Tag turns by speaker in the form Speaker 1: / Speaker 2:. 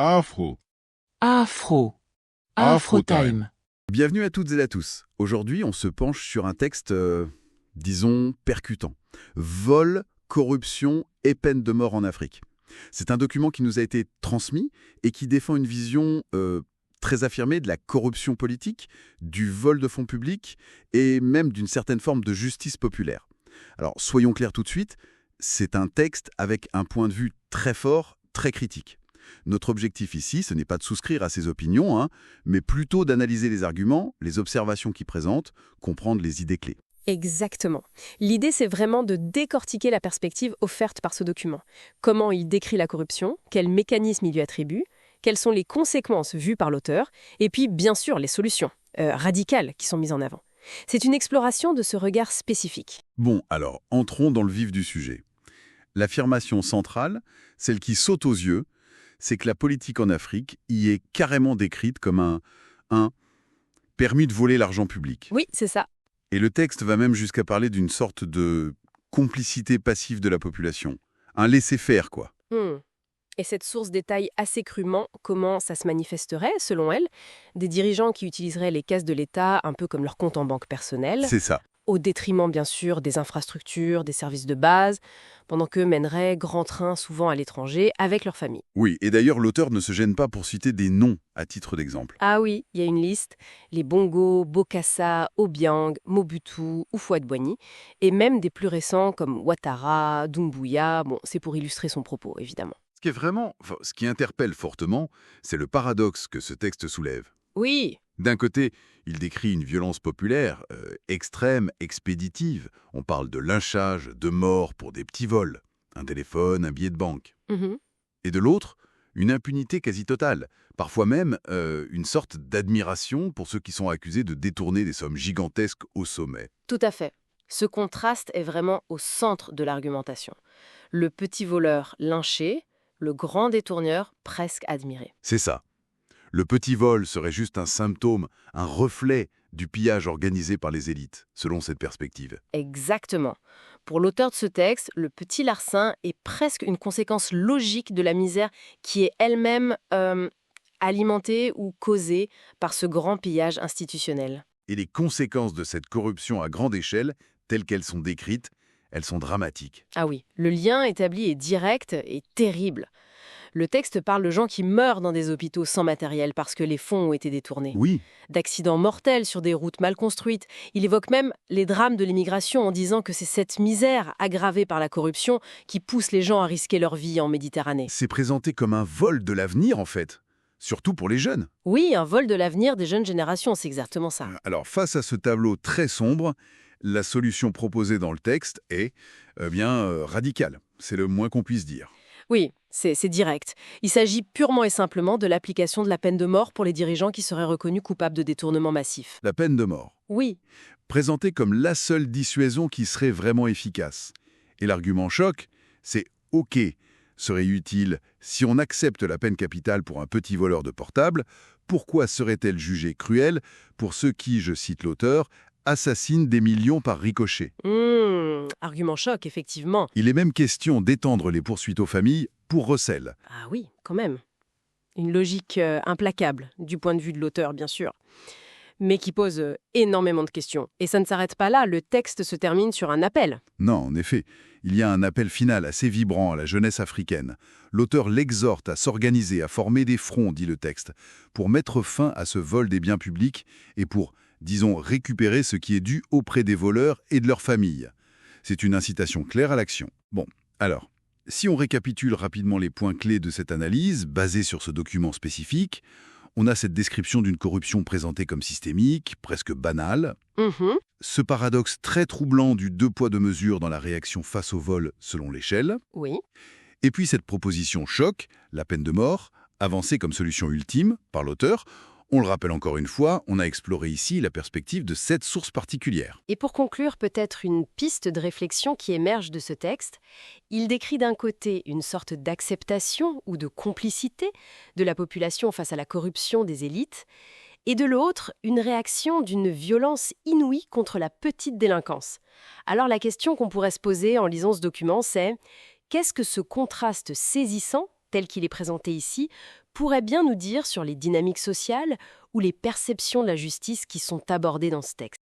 Speaker 1: Afro.
Speaker 2: Afro.
Speaker 1: Afro
Speaker 2: Afro-time.
Speaker 3: Bienvenue à toutes et à tous. Aujourd'hui, on se penche sur un texte, disons, percutant. Vol, corruption et peine de mort en Afrique. C'est un document qui nous a été transmis et qui défend une vision très affirmée de la corruption politique, du vol de fonds publics et même d'une certaine forme de justice populaire. Alors, soyons clairs tout de suite, c'est un texte avec un point de vue très fort, très critique. Notre objectif ici, ce n'est pas de souscrire à ses opinions, mais plutôt d'analyser les arguments, les observations qu'il présente, comprendre les idées clés.
Speaker 4: Exactement. L'idée, c'est vraiment de décortiquer la perspective offerte par ce document. Comment il décrit la corruption, quels mécanismes il lui attribue, quelles sont les conséquences vues par l'auteur, et puis, bien sûr, les solutions radicales qui sont mises en avant. C'est une exploration de ce regard spécifique.
Speaker 3: Bon, alors, entrons dans le vif du sujet. L'affirmation centrale, celle qui saute aux yeux, c'est que la politique en Afrique y est carrément décrite comme un permis de voler l'argent public.
Speaker 4: Oui, c'est ça.
Speaker 3: Et le texte va même jusqu'à parler d'une sorte de complicité passive de la population. Un laisser-faire, quoi.
Speaker 4: Et cette source détaille assez crûment comment ça se manifesterait, selon elle, des dirigeants qui utiliseraient les caisses de l'État un peu comme leur compte en banque personnel,
Speaker 3: C'est ça.
Speaker 4: au détriment bien sûr des infrastructures, des services de base, pendant qu'eux mèneraient grand train souvent à l'étranger avec leur famille.
Speaker 3: Oui, et d'ailleurs, l'auteur ne se gêne pas pour citer des noms à titre d'exemple.
Speaker 4: Ah oui, il y a une liste, les Bongo, Bokassa, Obiang, Mobutu, Houphouët-Boigny, et même des plus récents comme Ouattara, Doumbouya, c'est pour illustrer son propos, évidemment.
Speaker 3: Ce qui interpelle fortement, c'est le paradoxe que ce texte soulève.
Speaker 4: Oui,
Speaker 3: D'un côté, il décrit une violence populaire, extrême, expéditive. On parle de lynchage, de mort pour des petits vols, un téléphone, un billet de banque. Et de l'autre, une impunité quasi totale. Parfois même, une sorte d'admiration pour ceux qui sont accusés de détourner des sommes gigantesques au sommet.
Speaker 4: tout à fait. Ce contraste est vraiment au centre de l'argumentation. Le petit voleur lynché, le grand détourneur presque admiré.
Speaker 3: C'est ça. Le petit vol serait juste un symptôme, un reflet du pillage organisé par les élites, selon cette perspective.
Speaker 4: Exactement. Pour l'auteur de ce texte, le petit larcin est presque une conséquence logique de la misère qui est elle-même alimentée ou causée par ce grand pillage institutionnel.
Speaker 3: Et les conséquences de cette corruption à grande échelle, telles qu'elles sont décrites, elles sont dramatiques.
Speaker 4: Ah oui, le lien établi est direct et terrible. Le texte parle de gens qui meurent dans des hôpitaux sans matériel parce que les fonds ont été détournés.
Speaker 3: Oui,
Speaker 4: D'accidents mortels sur des routes mal construites. Il évoque même les drames de l'immigration en disant que c'est cette misère aggravée par la corruption qui pousse les gens à risquer leur vie en Méditerranée.
Speaker 3: c'est présenté comme un vol de l'avenir, en fait. Surtout pour les jeunes.
Speaker 4: Oui, un vol de l'avenir des jeunes générations, c'est exactement ça.
Speaker 3: Alors, face à ce tableau très sombre, la solution proposée dans le texte est, radicale. C'est le moins qu'on puisse dire.
Speaker 4: Oui, c'est direct. Il s'agit purement et simplement de l'application de la peine de mort pour les dirigeants qui seraient reconnus coupables de détournement massif.
Speaker 3: La peine de mort,
Speaker 4: Oui,
Speaker 3: présentée comme la seule dissuasion qui serait vraiment efficace. Et l'argument choc, c'est « OK, serait utile si on accepte la peine capitale pour un petit voleur de portable, pourquoi serait-elle jugée cruelle pour ceux qui, je cite l'auteur, assassinent des millions par ricochet ?»
Speaker 4: Argument choc, effectivement.
Speaker 3: Il est même question d'étendre les poursuites aux familles pour recel.
Speaker 4: Ah oui, quand même. Une logique implacable, du point de vue de l'auteur, bien sûr. Mais qui pose énormément de questions. Et ça ne s'arrête pas là, le texte se termine sur un appel.
Speaker 3: Non, en effet, il y a un appel final assez vibrant à la jeunesse africaine. L'auteur l'exhorte à s'organiser, à former des fronts, dit le texte, pour mettre fin à ce vol des biens publics et pour, disons, récupérer ce qui est dû auprès des voleurs et de leurs familles. C'est une incitation claire à l'action. Bon, alors, si on récapitule rapidement les points clés de cette analyse, basée sur ce document spécifique, on a cette description d'une corruption présentée comme systémique, presque banale, ce paradoxe très troublant du deux poids deux mesures dans la réaction face au vol selon l'échelle,
Speaker 4: Oui.
Speaker 3: et puis cette proposition choc, la peine de mort, avancée comme solution ultime par l'auteur. On le rappelle encore une fois, on a exploré ici la perspective de cette source particulière.
Speaker 4: Et pour conclure, peut-être une piste de réflexion qui émerge de ce texte. Il décrit d'un côté une sorte d'acceptation ou de complicité de la population face à la corruption des élites, et de l'autre, une réaction d'une violence inouïe contre la petite délinquance. Alors la question qu'on pourrait se poser en lisant ce document, c'est qu'est-ce que ce contraste saisissant, tel qu'il est présenté ici, pourrait bien nous dire sur les dynamiques sociales ou les perceptions de la justice qui sont abordées dans ce texte.